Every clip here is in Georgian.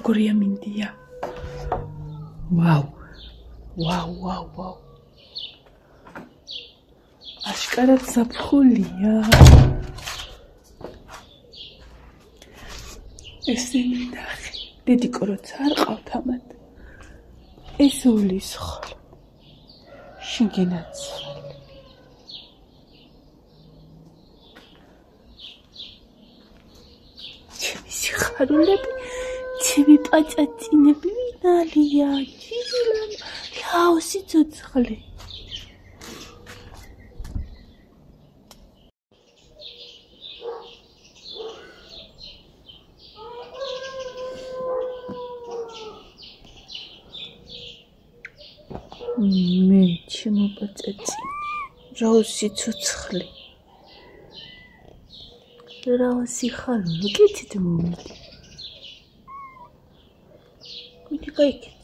როგორია მინდია. ვაუ. ვაუ. აშკარად საფხულია. ესენი ნახე. დედიკო როცა არ ყავთ ამათ. ეს ულის ხოლმე. შიგნაც. ჩემი სიხარულები, ჩემი პაწაწინები ვინალია, ჯილამ, ლაოსი ცოცხლი. მე ჩემო პაწაწინი, რაოსი ცოცხლი. რაოსი ხალო, კეთით მომიდი. მიდი გაიქეთ.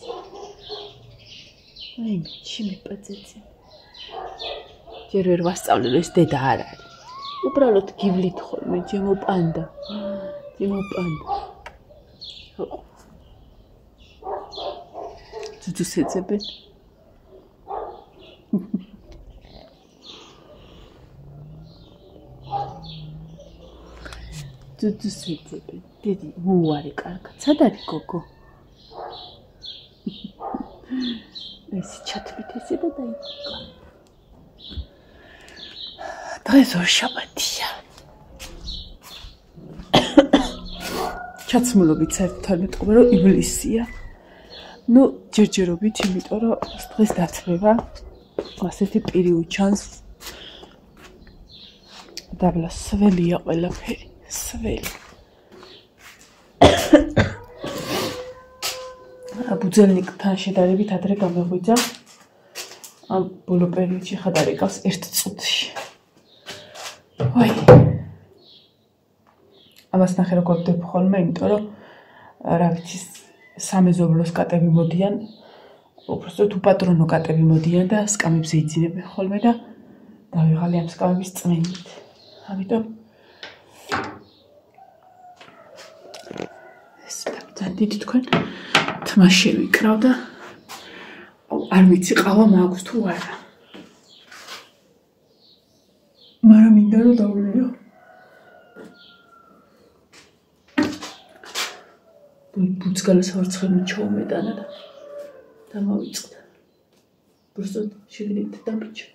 აი მე ჩემი პაწაწინი. ჯერ ვერ ვასწავლე ეს დედა არ არის. უბრალოდ გივლით ხოლმე ჩემო პანდა. ჩემო პანდა. ძუძუს ეძებენ. ძუძუს ეძებენ. დედი მოუარე კარგად. სად არის გოგო? ეს ჩათვლით ესე და დაიწყო. დღეს ორშაბათია. ჩაცმულობით საერთოდ მეტყობა რომ ივლისია. ნუ ჯერჯერობით, იმიტომ რომ დღეს დათმევა. ასეთი პირი უჩანს. დაბლა სველია ყველაფერი. სველი. ბუძელნიკთან შედარებით ადრე გამეღვიძა. ამ ბოლო პერიოდში ხად არ ეკავს 1 წუთში. ვაი. ამას ნახე რომ გვაგდებ ხოლმე, იმიტომ რომ რა ვიცი, სამეზობლოს კატები მოდიან, უბრალოდ უპატრონო კატები მოდიან და სკამებს ეიძინებენ ხოლმე და დავიღალე ამ სკამების წმენით. ამიტომ ეს დიდი თქვენ თმა შევიკრავ და არ ვიცი ყავა მაქვს თუ არა. მაგრამ მინდა რომ დავლიო. ბუცგალას ვარცხები ჩაუმეტანა და დამავიწყდა. უბრალოდ შეგნით დამიჭა.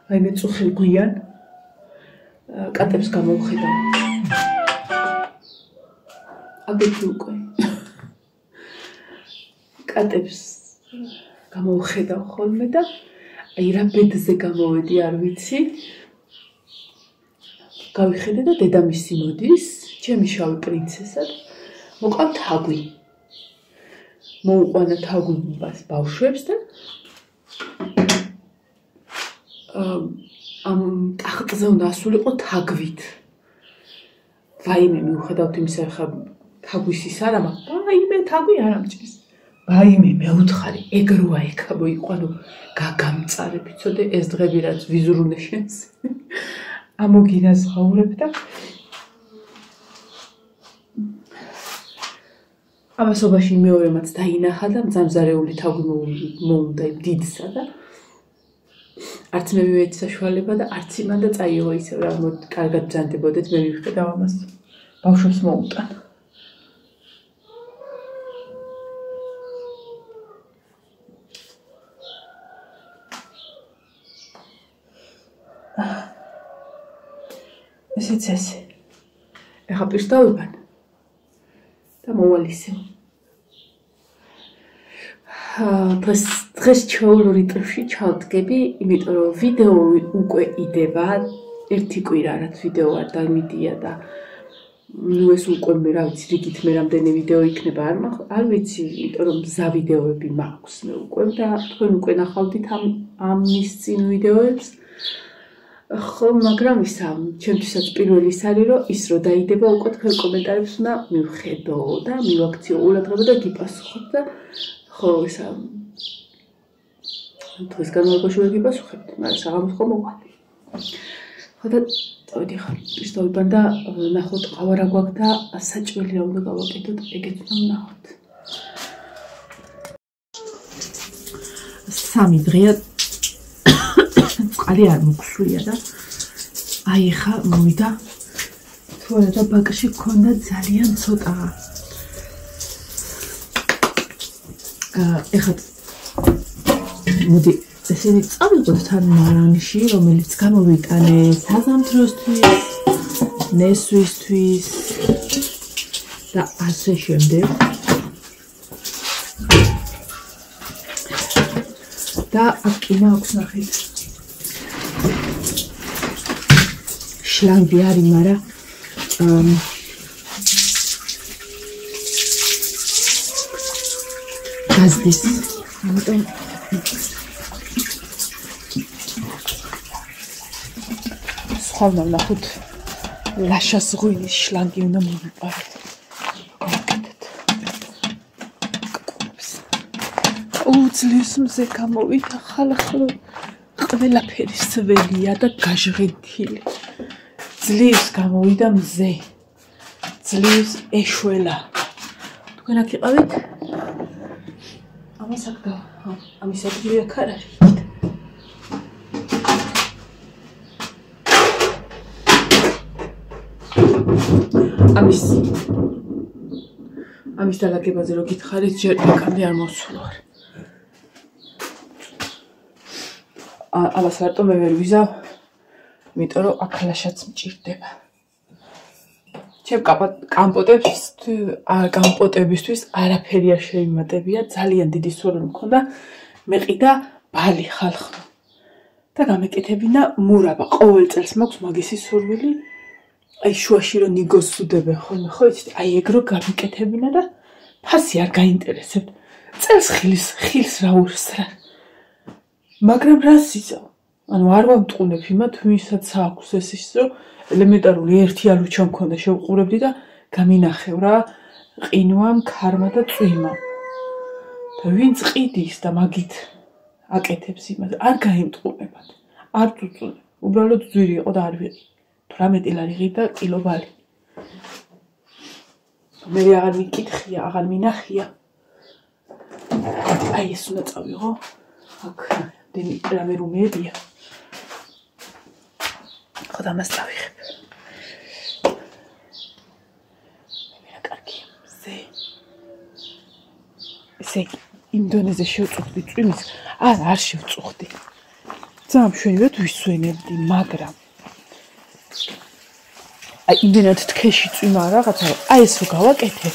აი მე წუხილ გვიან კატებს გამოვხედავ. აგეთი უკვე. კატებს გამოვხედავ ხოლმე და აი რა ბედზე გამოვედი არ ვიცი. გავიხედე და დედამისი მოდის, ჩემი შავი პრინცესა და მოყავ თაგვი. მოუყვანა თაგვი ბავშვებს და ამ ტახტზე უნდა ასულიყო თაგვით. ვაიმე მიუხედავთ იმისა, ხა თაგვის ის არა, მაგრამ ვაიმე თაგვი არ ამჭირს. ვაიმე მეუთხარი, ეგ როა ეკა მოიყვანო გაგამწარები, ცოდე ეს დღები რაც ვიზრუნე შენს. ამოგინას ღაურებ და ამასობაში მეორემაც დაინახა და მძამზარეული თაგვი მოუნდა იმ დიდსა და არც მე მივედი საშუალება და არც იმან და წაიღო ისევ რა კარგად ბრძანდებოდეთ მე მივხედავ ამას ბავშვებს მოუტან. ესეც ესე. ეხა პირს დავიბან და მოვალისე. დღეს ჩვეულებრივ რიტმში ჩავდგები, იმიტომ რომ ვიდეო უკვე იდება, ერთი კვირა რაც ვიდეო არ დამიდია და ნუ ეს უკვე მე რა ვიცი, რიგით მე რამდენი ვიდეო იქნება, არ ვიცი, იმიტომ რომ მზა ვიდეოები მაქვს მე უკვე და თქვენ უკვე ნახავდით ამის წინ ვიდეოებს. ხო, მაგრამ ისა, ჩემთვისაც პირველი ის არის, რომ ის რო დაიდება, უკვე თქვენ კომენტარებს უნდა მივხედო და მივაქციო ყურადღება და გიპასუხოთ და ხო, ისა დღეს განმავლობაში ვერ გიპასუხებთ, მაგრამ საღამოს ხომ მოვალ. ხოდა წავედი ხარ ისტორიიდან და ნახოთ ყავა რა გვაქვს და საჭმელი რა უნდა გავაკეთოთ, ეგეც უნდა ვნახოთ. სამი დღეა წყალი არ მოგსვია და აი ხა მოვიდა თუ არა და ბაკში გქონდა ძალიან ცოტა. ეხლა მოდი ესენი წავიღოთ თან მარანიში, რომელიც გამოვიტანე საზამთროსთვის, ნესვისთვის და ასე შემდეგ. და აქ კიდე აქვს ნახეთ. შლანგი არის, მაგრამ გაზდის. ამიტომ სხვა ვნახოთ ლაშას ღვინის შლანგი უნდა მოვიპაროთ. უძლიერს მზე გამოვიდა ხალხო ყველაფერი სველია და გაჟღენთილი. ძლიერს გამოვიდა მზე. ძლიერს ეშველა. თქვენ აქ იყავით? ამას აქ და ამის ადგილი აქ არ არის. ამის დალაგებაზე რო გითხარით, ჯერ იქამდე არ მოვსულვარ. ამას რატომ მე ვერ ვიზავ? იმიტომ რომ აქ ლაშაც მჭირდება. ჩემ კამპოტებისთვის არაფერი არ შეიმატებია, ძალიან დიდი სურვილი მქონდა, მეყიდა ბალი ხალხო. და გამეკეთებინა მურაბა. ყოველ წელს მაქვს მაგისი სურვილი. აი შუაში რომ ნიგოს სუდებენ ხოლმე, ხო იცით? აი ეგ რო გამეკეთებინა და ფასი არ გაინტერესებთ. წელს ხილს რა ურსრა. მაგრამ რას იცავ? ანუ არ ვამტყუნებ იმათ, ვისაც აქვს ეს ის, რომ ელემენტარული ერთი ალუჩა მქონდა, შევყურებდი და გამინახევ რა, ყინვამ, ქარმა და წვიმამ. და ვინც ყიდის და მაგით აკეთებს იმას, არ გაიმტყუნებათ. არ წუწუნებ. უბრალოდ ძვირი იყო და არ ვიყი. 18 ლარი ღირდა კილო ბალი. მე აღარ მიკითხია, აღარ მინახია. აი ეს უნდა წავიღო. აქ რამე რუმეებია. ხოდა მას წავიღებ. მე კარგია. ესე იმ დონეზე შევწუხდი წვიმის, არ შევწუხდი. ძალიან მშვენივრად ვისვენებდი, მაგრამ აი იმდენად თქეში წვიმა რაღაცა, აი ეს რო გავაკეთე.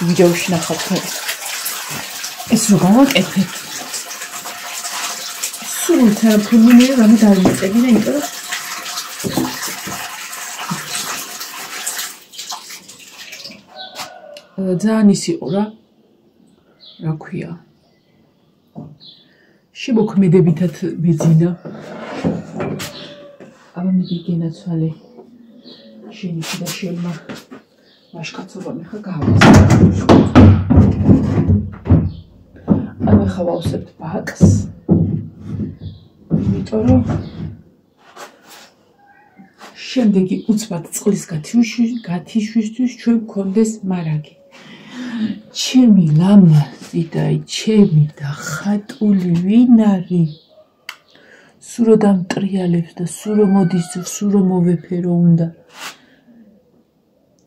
ვიდეოში ნახავთ მე. ეს რო გავაკეთე. სულ თერაპიული რამე დავიწყებინა, იმიტომ რომ ძალიან ის იყო რა ქვია. შემოქმედებითად მეძინა. აბა მიდი გენაცვალე. შენი და შენმა მაშკაცობა მე ხა გავაზრდა. ამე ხა ვავსებთ ბაკს. იმიტომ რომ შემდეგი უცბად წყლის გათიშვისთვის ჩვენ გქონდეს მარაგი. ჩემი ლამაზი და ჩემი და ხატული ვინ არის? სულ რომ დამტრიალებს და სულ რომ მოდის, სულ რომ მოვეფერო უნდა.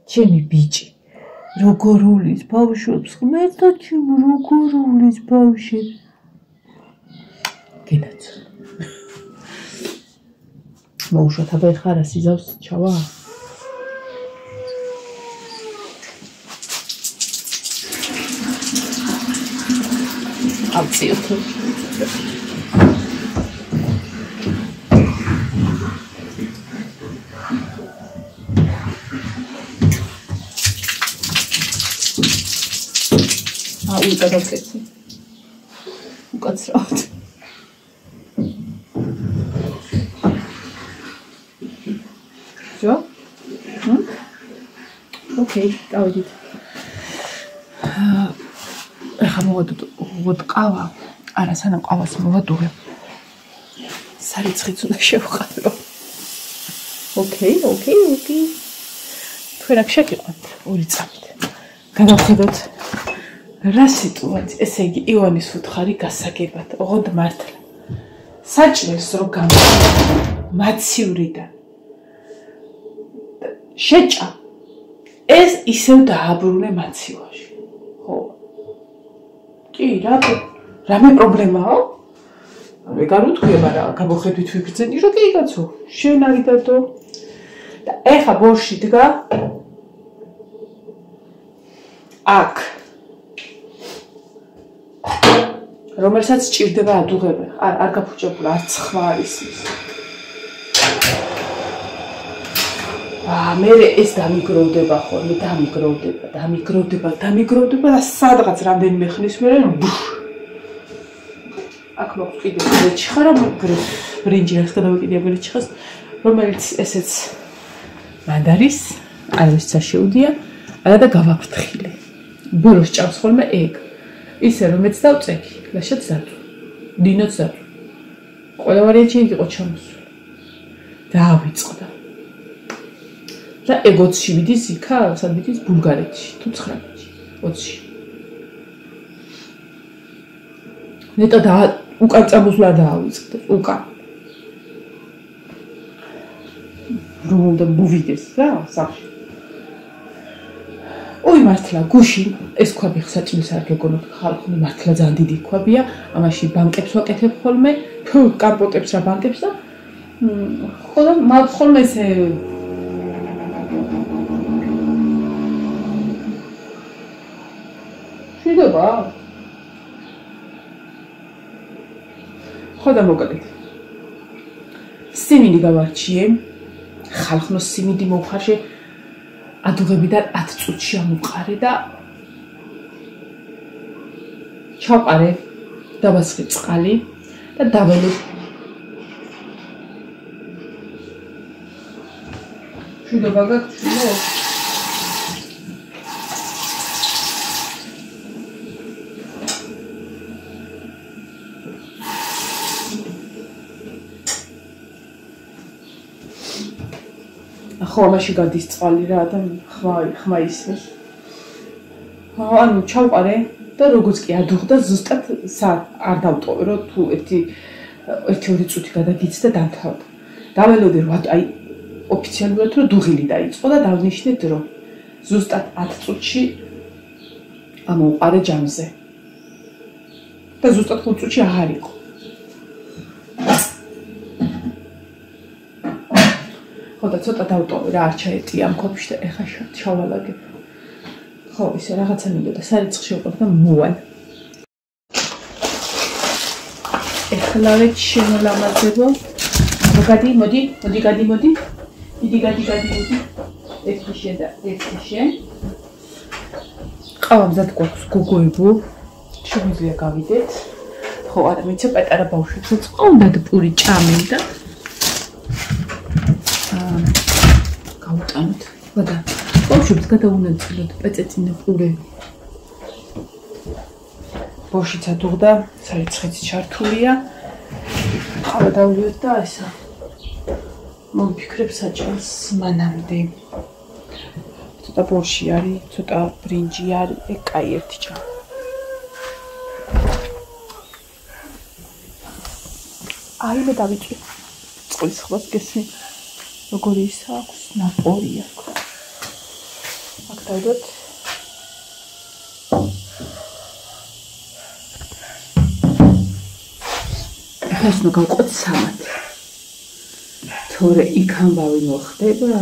ჩემი ბიჭი, როგორ უვლის ბავშვებს, ღმერთო ჩემ როგორ უვლის ბავშვებს. გენაცვალე. მოუშვათ, აბა ეხლა რა სიზავს ჩავა? ავწიოთ. გადავკეთე. უკაცრავად. Всё? Окей, დავიდით. ახლა მოვადოთ ყავა. არა, სანამ ყავას მოვადურებ. სარიცხიც უნდა შევყარო. ოკეი. თქვენ აქ შეგიყვანთ 2 წამით. განავხედოთ რა სიტუაცია, ესე იგი ივანის უთხარი გასაგებად, ოღონდ მართლა. საჭმელს რო გამოვიდა მაცივრიდან. შეჭა. ეს ისევ დააბრუნე მაცივაში. ხო. კი, რატო? რამე პრობლემაა? ვეგარ უთქვია რა, გამოხედვით ვიგრძენი, რომ კი კაცო, შენ არის დადო. და ეხა ბორში დგა. აქ. რომელსაც ჭირდება ადუღება. არ გაფუჭებულა, არც ხმა არის ის. მე ეს დამიგროვდება ხოლმე, დამიგროვდება და სადღაც რამდენიმე ხნის მერე აქ მოყვა კიდე ბრინჯი ბრინჯი რაც გადავიკიდე ბრინჯს, რომელიც ესეც მანდარის, არავის შეუდია, არა და გავაფრთხილე. ბოლოს ჭამს ხოლმე ეგ. ისე რომ ეც დავწექი, ლაშად ზარდ. დინოც ზარდ. ყველა ვარიანტი იყო ჩამოსული. დავიწყდა. და ეგ 20-ში მიდის იქა, სად მიდის ბულგარეთში, თუ 9-ში, 20-ში. ნეტა და უკან წამოსვლა დაავიწყდა, უკან. რომ უნდა მოვიდეს რა, სახში. ой მართლა გუში ეს ქვაბი ხსაჭმელს არ გეგონოთ ხალხი მართლა ძალიან დიდი ქვაბია ამაში ბანკებს ვაკეთებ ხოლმე თუ კამპოტებს რა ბანკებს და ხოლმე ესე შედობა ხოდა მოგადეთ სიმინდი გავარჩიე ხალხნოს სიმინდი მოვხარშე ადუღებიდან 10 წუთში ამოყარე და ჩავყარე დავასხი წყალი და დაველო შედობა გაქცევა ხო ამაში გადის წყალი რა და ხმა ისმის. ანუ ჩავყარე და როგორც კი ადუღდა ზუსტად არ დავტოვე რომ თუ 1-2 წუთი გადაგიც და დამთავრდა. დაველოდე რომ აი ოფიციალურად რომ დუღილი დაიწყო და დავნიშნე დრო. ზუსტად 10 წუთში ამოვყარე ჯამზე. და ზუსტად 5 წუთში აღარ იყო. ხოდა ცოტა დავტოვე რა არ ჩაეტი ამ ქოფში და ეხა ჩავალაგებ. ხო, ისე რაღაცა მინდოდა სარიცხი შევყავ და მოვალ. ეხლავე შემოლამაზებო. მოდი. დიდი გადი. ერთი შენ და ერთი შენ. ყავა მზად გვაქვს გოგოებო. შემიძლია გავიდეთ. ხო, არა, მეცე პატარა ბავშვებსაც ყავდათ პური ჭამენ და გაუტანოთ. ხოდა ბავშვებს გადაუნაწილოთ პეწეწინა პურები. ბავშვიც ადუღდა, სარიცხიც ჩართულია. ხავა დავლიოთ და ესა. მომფიქრებ საჭმელს მანამდე. ცოტა ბორში არის, ცოტა ბრინჯი არის, ეგ კაი ერთი ჭამ. აი მე დავიჭი. წყლის ხვას გესმი. როგორი ის აქვს ნაპორი აქვს. აქ დავდოთ. ახლა ის მოგავყოთ სამად. თორე იქ ამბავი მოხდება.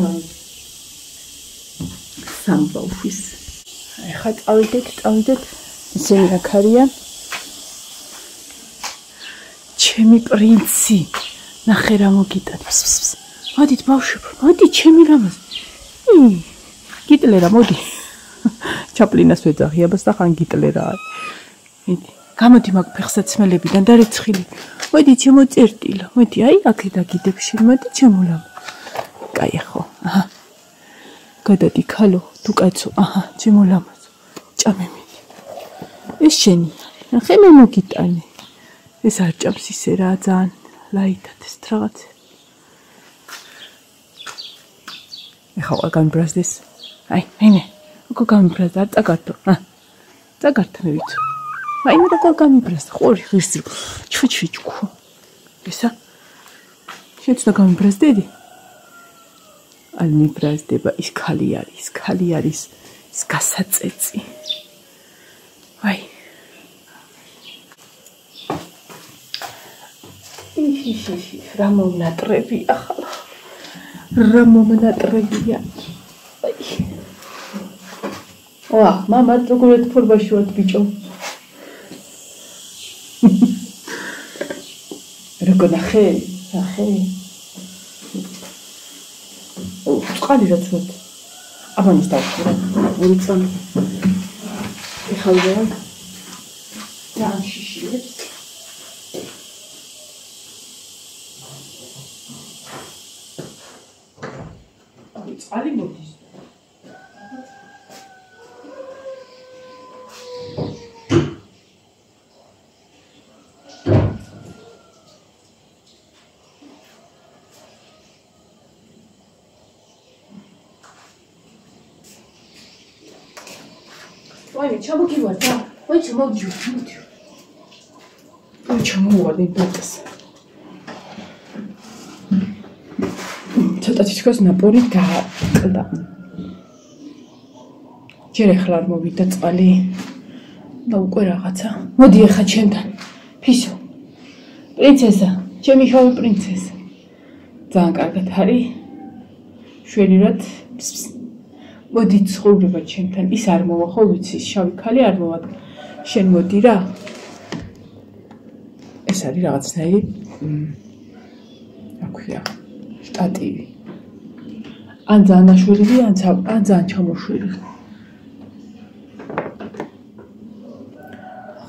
სამბავშვის. ახლა წავიდეთ. ისინი აქ არიან. ჩემი პრინცი. ნახე რა მოგიტან. მოდით ბავშვებო, მოდი ჩემი რამაზ. გიტლერა მოდი. ჩაპლინას ვეძახიებას და ხან გიტლერა არის. მიდი. გამოდი მაგ ფეხსაცმელებიდან და რეცხილი. მოდი ჩემო წერტილა. მოდი აი აქე დაგიდებში. მოდი ჩემო ლამა. კაი ხო. აჰა. გადადი ქალო, თუ კაცო. აჰა, ჩემო ლამაზ. ჭამე მიდი. ეს შენი. ნახე მე მოგიტანე. ეს არ ჭამს ისე რა ძალიან. ლაითად ეს რაღაც. ეხლა გამბრაზდეს. აი, მე. უკვე გამბრაზდა, არ წაგართო. წაგართ მე ვიცი. აი, მე და გამბრაზდა. ხორი ღირსი. ჩუჩუჩქო. ესა. შეცდა გამბრაზდედი. არ მიბრაზდება, ის ქალი არის, ის გასაწეცი. აი. იშ, რა მომნატრები ახლა. რა მომნატრებია. აი. ვა, მამა როგორ ფორმაში ვარ ბიჭო. როგორ ნახე? წყალი რაც ვარ. აბანის დავხურა. ვიწამი. ეხლა რა შიშილებს. წყალი მოდის. ვაი, ჩამოგივარ და ვაი ჩამოვიდიო. ვაი ჩამოვარ ინტერეს. ცოტა თითქოს ნაპოლი გააყდა. ჯერ ახლა არ მოვიდა წყალი და უკვე რაღაცა. მოდი ახლა ჩემთან. ფისო. პრინცესა, ჩემი შავი პრინცესა. ძალიან კარგად არის. შვერირად. მოდი ცხოვრება ჩემთან. ის არ მოვა ხო ვიცი, შავი ქალი არ მოვა. შენ მოდი რა. ეს არის რაღაცნაირი რა ქვია, შტატივი. ან ძალიან აშვერილი, ან ძალიან ჩამოშვერილი.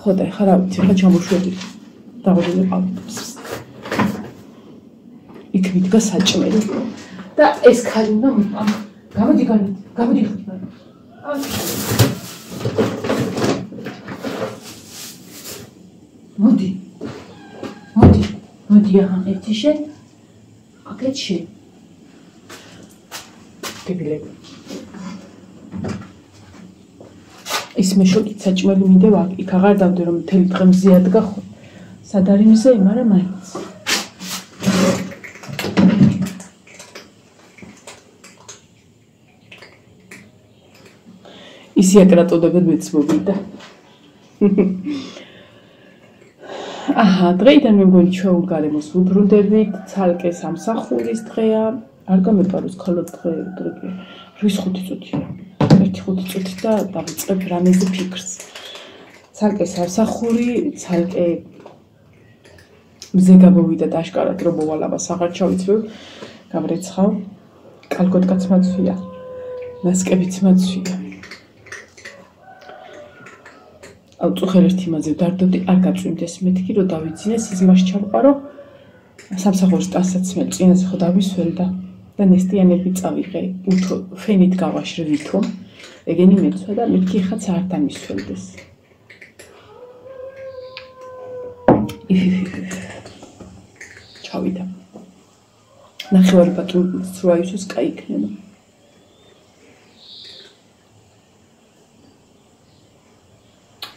ხო და ხა რა ვიცი, ხა ჩამოშვერილი. დაღებული ყავ. იქ მიდგა საჭმელი. და ეს ქალი უნდა გამოდი. მოდი ახლა ერთი შენ. აქეთ შენ. გიბილები. ის მეშოკით საჭმელი მინდა იქ აღარ დავდე რომ მთელი დღე მზე ადგა ხო. სად არის მზე, მაგრამ მაინც. ისი აკრატოდებენ მეც მოვიდა. აჰა, დღეიდან მე მგონი ჩვენ გარემოს ვუბრუნდებით, ცალკე სამსახურის დღეა. არ გამეპაროს ხოლო დღე 5 წუთია. 1-5 წუთი და დავიწყებ რამეზე ფიქრს. ცალკე სამსახური, ცალკე მზე გამოვიდა და აშკარად რომ მოვალ აბას აღარ ჩავიცვევ. გამრეცხავ. კალგოტკაც მაცვია. ნასკებიც მაცვია. წუხერ ერთი იმაზე ვდარდობდი, არ გაწვიმდეს მეთქი რომ დავიძინე, სიზმარში ჩავყარო. სამსახურის ტანსაც მე წინაზე ხო დავისველ და ნესტიანები წავიღე, უთო ფენით გავაშრე ვითომ. ეგენი მეცვა და მეთქი ხაც არ დამისველდეს. ჩავიდა. ნახევარი ბაკინს რო აისოს კაი იქნება.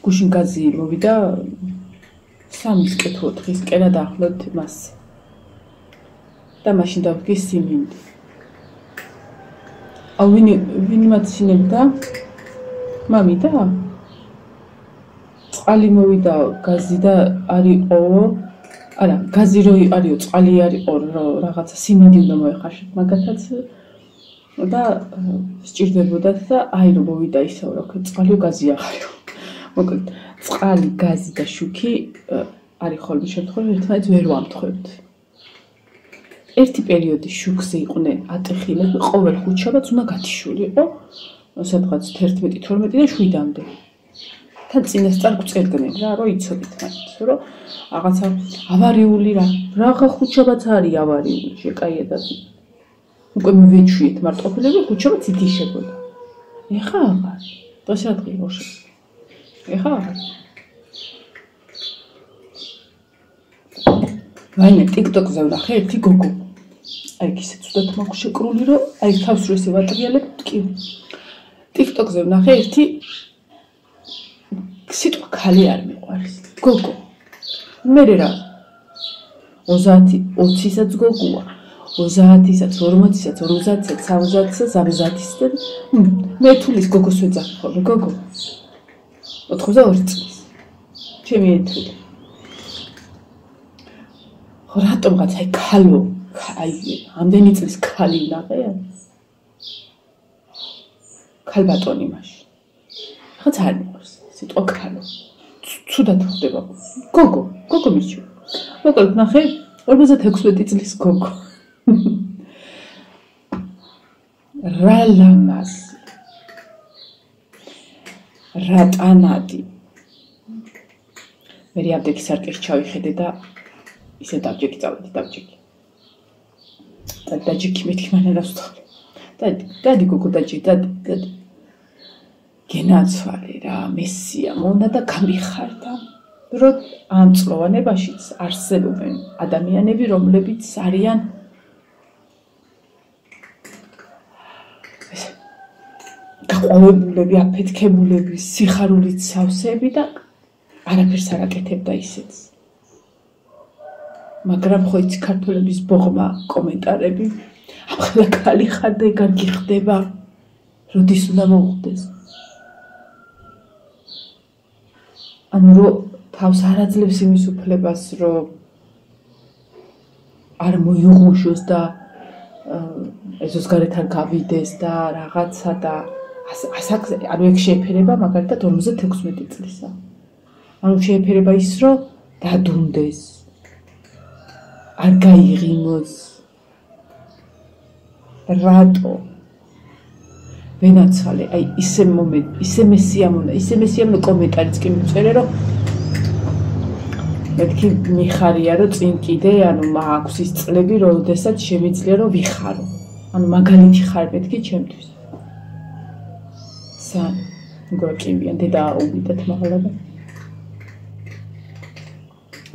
გუშინ გაზი მოვიდა 3-4 კენა დაახლოებით მას. და მაშინ დავდგე სიმინდი. აუ ვინი მაცინებდა? მამიდა? წყალი მოვიდა გაზი და არისო. არა, გაზი რო არისო, წყალი არისო, რაღაცა სიმინდი უნდა მოეხარშოთ მაგათაც და სჭირდებოდათ და აი რომ მოვიდა ისევ რა ქვია, წყალიო გაზი აღარიო. მოკლედ, წყალი, გაზი და შუქი არის ხოლმე შემთხვევაში ერთმანეთს ვერ ვამთხვევთ. ერთი პერიოდი შუქზე იყვნენ ატეხილები, ყოველ ხუთშაბათს უნდა გათიშულიყო, სადღაც 11-12 და 7-მდე. თან წინასწარ გვწერდნენ რა, რომ იცოდით მაინც, რომ რაღაცა ავარიული რაღა ხუთშაბათს არის ავარიული, შეკაიედათ. უკვე მივეჩვიეთ მარტყოფილები, ხუთშაბათს ითიშებოდა. ეხა აღარ. დღეს რა დღეა? ეხა აღარ. ვაიმე TikTok-ზე ვნახე ერთი გოგო. აი ისე ცუდად მაქვს შეკრული, რომ აი თავს რო ისე ვატრიალებ, კი. TikTok-ზე ვნახე ერთი სიტყვა ქალი არ მიყვარს. გოგო. მე რა 30-20-საც გოგოა. 30-საც, 40-საც, 50-საც, 60-საც, 70-საც. მე თulis გოგოს ვეძახი ხოლმე, გოგო. 82 წლის. ჩემი ეთრით. ხო რატომღაც აი ქალო, აი ამდენი წლის ქალი ვნახე? ქალბატონი მაშინ. ხაც არ მიყვარს სიტყვა ქალო. ცუდად ხდება. გოგო მირჩევ. მოკლედ ვნახე 56 წლის გოგო. რა ლამაზი. რა ტანადი. მე აპტეკის არკეში ჩავიხედე და ისე დავჯექი დავჯექი. დაჯექი მეთქი მანერას ვთხოვე. დადი გოგო დადი. გენაცვალე რა მესია მონა და გამიხარდა. რომ ამ წლოვანებაშიც არსებობენ ადამიანები, რომლებიც არიან გაყვავებულები, აფეთქებულები, სიხარულით სავსეები და არაფერს არ აკეთებდა ისიც. მაგრამ ხო იცი ქართველების ბოღმა კომენტარები, ახლა ქალი ხარ და ეგ არ გიხდება, როდის უნდა მოუხდეს. ანუ რომ თავს არ აძლევს იმის უფლებას, რომ არ მოიღვოშოს და ეზოს გარეთ არ გავიდეს და რაღაცა და ასაკზე, ანუ ეგ შეეფერება მაგალითად 56 წლისა. ანუ შეეფერება ის, რომ დადუნდეს, არ გაიღიმოს. რატო? ვენაცვალე, აი ისე მესიამონა კომენტარიც კი მიწერე, რომ მეთქი მიხარია, რომ წინ კიდე, ანუ მაქვს ის წლები, როდესაც შემიძლია, რომ ვიხარო. ანუ მაგალითი ხარ მეთქი ჩემთვის. სან, გოჭივიან დედა აუვიდეთ მაღლობა.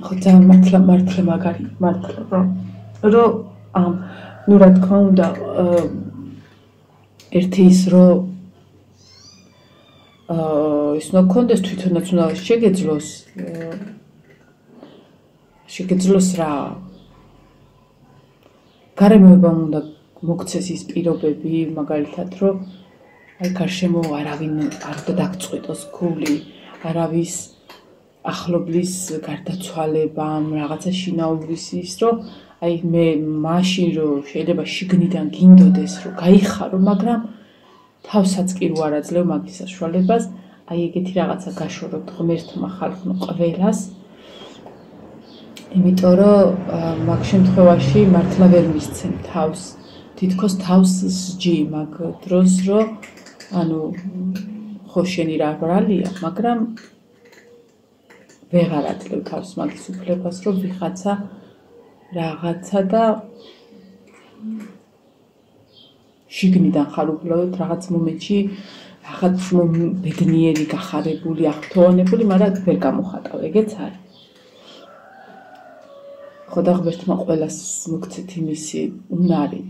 ხო ძალიან მართლა მაგარი, მართლა რომ ნუ რა თქმა უნდა ერთი ის რომ ის უნდა კონდეს თვითონაც უნდა შეგეძლოს რა გარემოებამ უნდა მოგცეს ის პირობები მაგალითად რომ აი გარშემო არავინ არ უნდა დაგწყვიტოს გული არავის ახლობლის გარდაცვალებამ რაღაცა შინაურის ის რომ აი მე მაშინ რომ შეიძლება შიგნიდან გინდოდეს რომ გაიხარო მაგრამ თავსაც კი რო არ აძლევ მაგის საშუალებას აი ეგეთი რაღაცა გაშოროთ ღმერთმა ხალხმა ყველას იმიტომ რომ მაგ შემთხვევაში მართლა ვერ მისცემ თავს თითქოს თავს სჯი მაგ დროს რომ ანუ ხო შენი რა ბრალია მაგრამ ვეღარ აძლევ თავს მაგის უფლებას რომ ვიღაცა რაღაცა და შიგნიდან ხარ უბრალოდ რაღაც მომენტში რაღაც ბედნიერი გახარებული აღფრთოვანებული მაგრამ ვერ გამოხატავ ეგეც არის ხოდა ღმერთმა ყველას მოგცეთ იმისი უნარი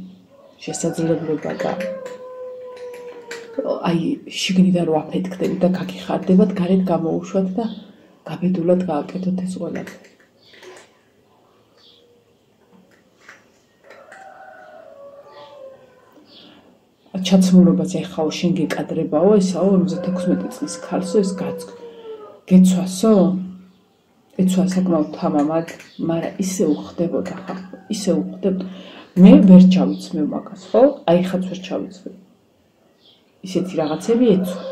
შესაძლებლობა და აი შიგნიდან რო აფეთქდები და გაგიხარდებათ გარეთ გამოუშვათ და გაბედულად გააკეთოთ ეს ყველაფერი ჩაცმულობაზე ხაო შენ გეკადრებაო ესაო 56 წლის ქალსო ეს გეცვასო ეცვა საკმაოდ თამამად მაგრამ ისე უხდებოდა ხა ისე უხდებოდა მე ვერ ჩავიცმევ მაგას ხო აი ხაც ვერ ჩავიცმევ ისეთი რაღაცები ეცვა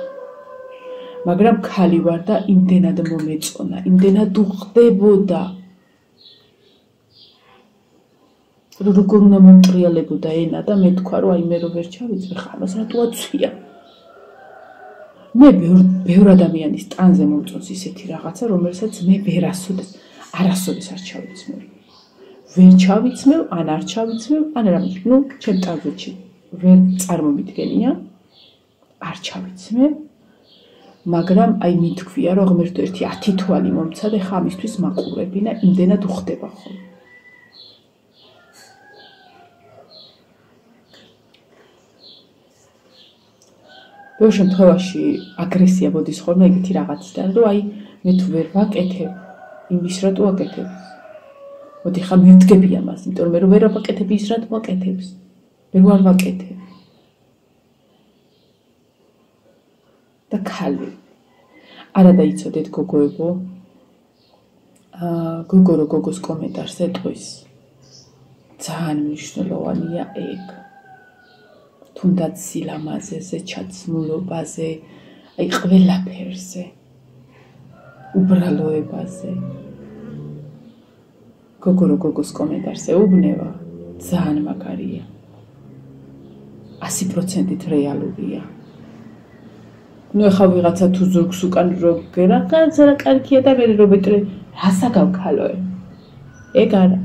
მაგრამ ქალი ვარ და იმდენად მომეწონა იმდენად უხდებოდა როგორ უნდა მომტრიალებოდა ენა და მე თქვა რომ აი მე რო ვერ ჩავიცვე ხა მას რატო აცვია მე ბევრ ადამიანის ტანზე მომწონს ისეთი რაღაცა რომელსაც მე არასოდეს არ ჩავიცმევ ვერ ჩავიცმევ ან არ ჩავიცმევ ან რა ნუ ჩემ ტანზეში ვერ წარმომიდგენია არ ჩავიცმევ მაგრამ აი მითქვია რომ ღმერთო ერთი 10 თვალი მომცა და ხა ამისთვის მაყურებინა იმდენად უხდება ხოლმე ბევრ შემთხვევაში აგრესია მოდის ხოლმე ეგეთი რაღაციდან, რომ აი მე თუ ვერ ვაკეთებ, იმის რატო ვაკეთებ? მოდი ხა მივდგები ამას, იმიტომ რომ მე ვერ ვაკეთებ ის რატო ვაკეთებს? მე ვარ ვაკეთებ. და ხალი. არა დაიცოდეთ გოგოებო. გოგო რო გოგოს კომენტარს ეტყვის. ძალიან მნიშვნელოვანია ეგ. თუნდაც სილამაზეზე, ჩაცმულობაზე, აი ყველაფერზე. უბრალოებაზე. გოგო რო გოგოს კომენტარს ეუბნება, ძალიან მაგარია. 100% რეალურია. ნუ ეხა ვიღაცა თუ ზურგს უკან რო გერახაც რა კარგია და მე რო მეტყვი რასა გავქალოე. ეგ არა.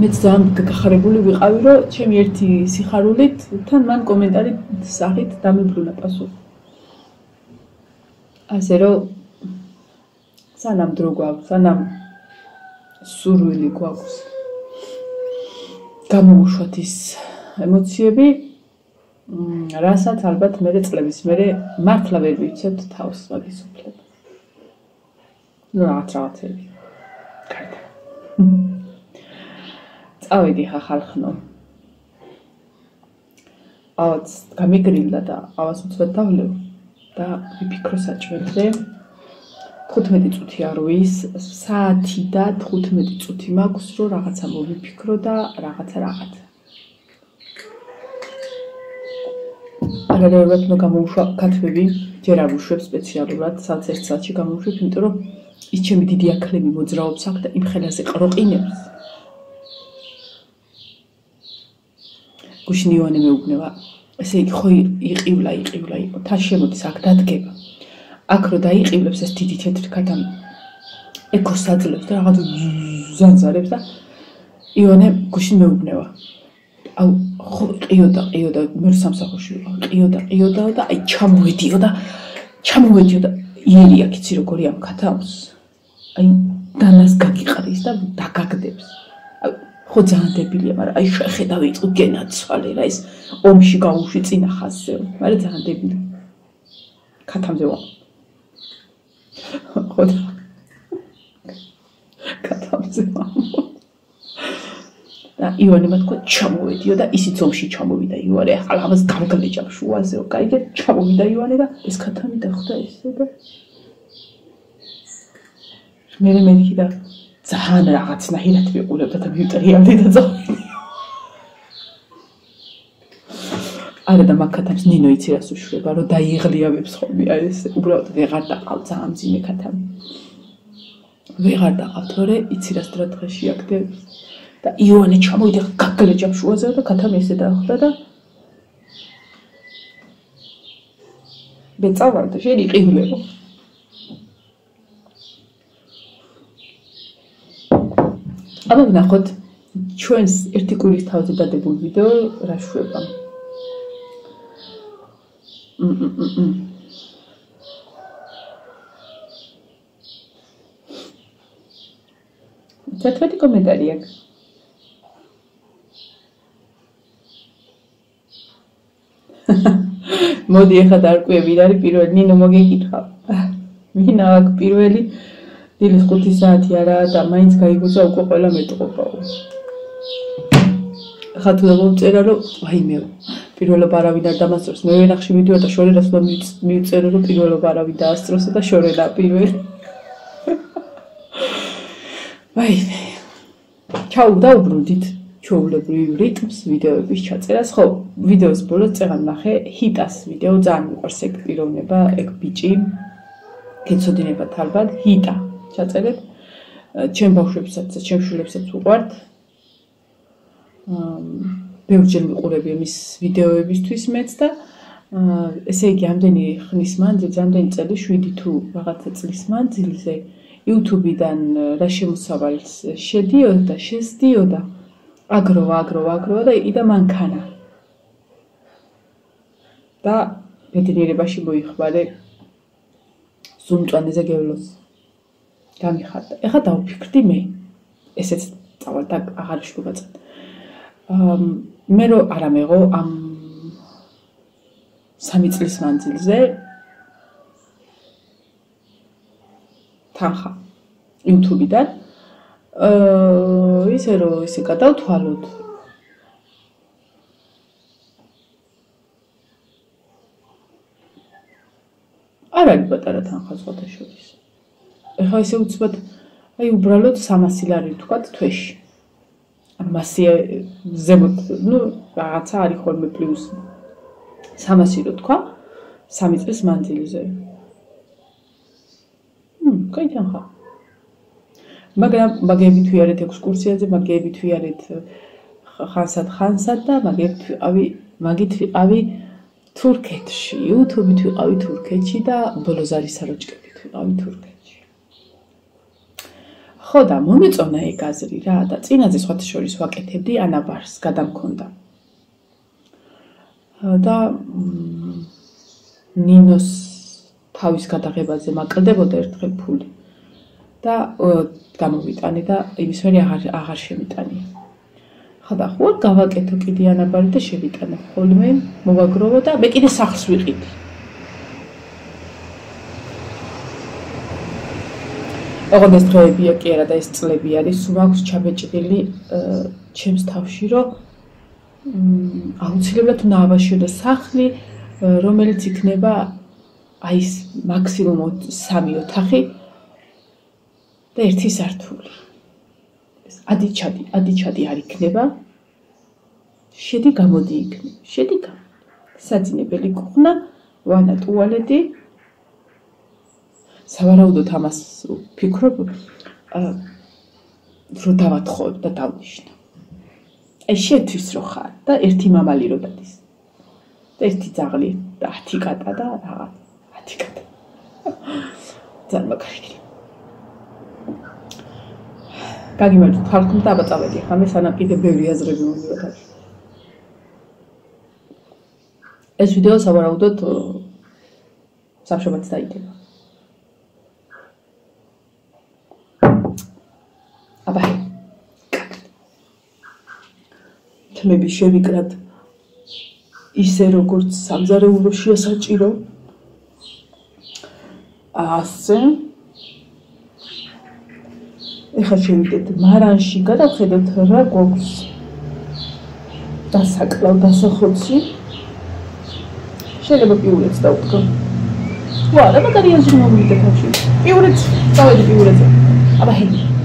მეც ძალიან გახარებული ვიყავი, რომ ჩემი ერთი სიხარულით თან მან კომენტარი სახით დამიბრუნა პასუხი. ასე რომ სანამ დრო გვაქვს, სანამ სურვილი გვაქვს გამოუშვათ ის ემოციები, რასაც ალბათ მერე წლების მერე მართლა ვერ ვიცევთ თავს მაგის უფლება. ნუ რაღაცები. კარგი. წავედი ხალხნო. ავაც გამიგრილდა და ავას უცბად დავლევ და ვიფიქრო საჭმელზე. 15 წუთი არ ვის, საათი და 15 წუთი მაქვს, რომ რაღაცა მოვიფიქრო და რაღაცა. აგერებად ნუ გამოუშვა კათვები, ჯერ არ ვუშვებ სპეციალურად, სადაც 1 საათში გამოვშვებ, იმიტომ რომ ის ჩემი დიდი აქლემი მოძრაობს აქ და იმ ხელაზე ყროყინებს. გუშინ ივანე მეუბნება, ესე იგი ხო იყივლა, თან შემოდის აქ დადგება. აქ რო დაიყივლებს ეს დიდი თეთრი ქათამი. ეკოს აძლევს და რაღაც ზანზარებს და ივანე გუშინ მეუბნება. აუ ხო ყიოდა მე სამსახურში ვიყავ. ყიოდა და აი ჩამოვედიო და იერია კიცი როგორი ამ ქათამს. აი დანას გაგიყრის და დაგაგდებს. ხო ძალიან დებილია, მაგრამ აი შეხედა ვიწყო გენაცვალე რა ის ომში გავუშვი წინა ხაზზე, მაგრამ ძალიან დებილი. ქათამზე ვარ. ხო ქათამზე ვარ. და ივანე მათქო ჩამოვედიო და ისიც ომში ჩამოვიდა ივანე, ახლა ამას გამგლეჭავ შუაზეო, კაიგე ჩამოვიდა ივანე და ეს ქათამი დახვდა ესე და მე და ძალიან რაღაცნაირად ვიყურებდა და მივტრიალდი და წავედი. არა და მაგ ქათამს ნინო იცი რას უშვება, რომ დაიღლიავებს ხოლმე, აი ეს უბრალოდ ვეღარ დაყავ ძალიან მძიმე ქათამი. ვეღარ დაყავ, თორე იცი რას დრადღეში აკდებს. და ივანე ჩამოვიდა გაგლეჭავ შუაზე და ქათამი ესე დახვდა და მეწავარდა შენ იყივლება. აბა ვნახოთ ჩვენს ერთი კვირის თავზე დადებულ ვიდეო რა შვება. თეთრი კომენტარი აქვს. მოდი ახლა დარკვია ვინ არის პირველი, ნინო მოგეკითხა. ვინ აქვს პირველი? დილის 5 საათი არა და მაინც გაიგოცა უკვე ყველა მეტყობაო. ახლა თუ დავწერა რომ ვაიმე პირველობა არავინ არ დამასწროს, მე ვენახში ვიდეო და შორერას რომ მივწერო რომ პირველობა არავინ დაასწროსა და შორერა პირველი. ვაიმე. ჩაუდაუბრუნდით ჩვეულებრივ რიტმს ვიდეოების ჩაწერას. ხო, ვიდეოს ბოლოს წეღან ნახე ჰიტას ვიდეო, ძალიან მიყვარს ეგ პიროვნება, ეგ ბიჭი. გეცოდინებათ ალბათ ჰიტა. ჩაწერეთ. ჩემ ბავშვებსაც, ჩემ შვილებსაც უყვართ. ბევრჯერ მიყურები მის ვიდეოებისთვის მეც და ესე იგი ამდენი ხნის მანძილზე, ამდენი წელი 7 თუ რაღაცა წლის მანძილზე YouTube-დან რა შემოსავალს შესდიოდა აგრო და იდა მანქანა. და ბედნიერებაში მოიხმარე ზუმწვანეზე გევლოს. გამიხარდა. ეხლა დავფიქრდი მე. ესეც წავალ და აღარ შეგაწად. მე რო არ ამეღო ამ 3 წლის მანძილზე თანხა YouTube-დან ისე რომ ისე გადავთვალოთ არ არის პატარა თანხა სხვათა შორის. ეხლა ისე უცბად აი უბრალოდ 300 ლარი ვთქვათ თვეში. ან მასე ზემოთ, ну, რაღაცა არის ხოლმე პლუს 300 რო თქვა 3 წლის მანძილზე. კაი თანხა. მაგრამ მაგებით ვიარეთ ექსკურსიაზე, მაგებით ვიარეთ ხანსად და მაგით ვიყავი თურქეთში, YouTube-ით ვიყავი თურქეთში და ბოლოზარის საროჭკებით ვიყავი თურქეთში. ხო და მომეწონა ეგ აზრი რა და წინაზე სხვათა შორის ვაკეთებდი ანაბარს გადამქონდა. და ნინოს თავის გადაღებაზე მაკლდებოდა ერთხელ ფული. და გამოვიტანე და იმის ვერი აღარ შემიტანია. ხა და ხო გავაკეთო კიდე ანაბარი და შევიტანე ხოლმე მოვაგროვო და მე კიდე სახლს ვიყიდი. ოღონდ ეს დღეებია კი არა და ეს წლები არის, სულ აქვს ჩაბეჭდილი ჩემს თავში, რომ აუცილებლად უნდა ავაშიო სახლი, რომელიც იქნება აი ეს მაქსიმუმ 3 ოთახი და 1 სართული. ადიჩადი არ იქნება. შედი გამოდი იქნება. შედი გამოდი. საძინებელი კუხნა, ვანა ტუალეტი. სავარაუდოდ ამას ვფიქრობ, რომ დავათხოვებ და დავნიშნო. აი შეთვის რო ხარ და 1 მამალი რო დადის. და 1 ძაღლი და 10 კატა და რაღაც 10 კატა. ძალიან მაგარი. გაგიმარჯვეთ, ხალხო და აბაწავედი, ხა მე სანამ კიდე ბევრი აზრები მომივიდა. ეს ვიდეო სავარაუდოდ სამშაბათს დაიდება. აბა, თმები შევიკრათ ისე როგორც სამზარეულოშია საჭირო. ასე ეხლა შევიდეთ მარანში, გადავხედოთ რა გვაქვს დასაკლავ დასახოცი. შეიძლება პიულეთს დავუდგო. ვა, რა მაგარი აზრი მომივიდა თავში. პიულეთს, წავედი პიულეთზე. აბა ჰეი.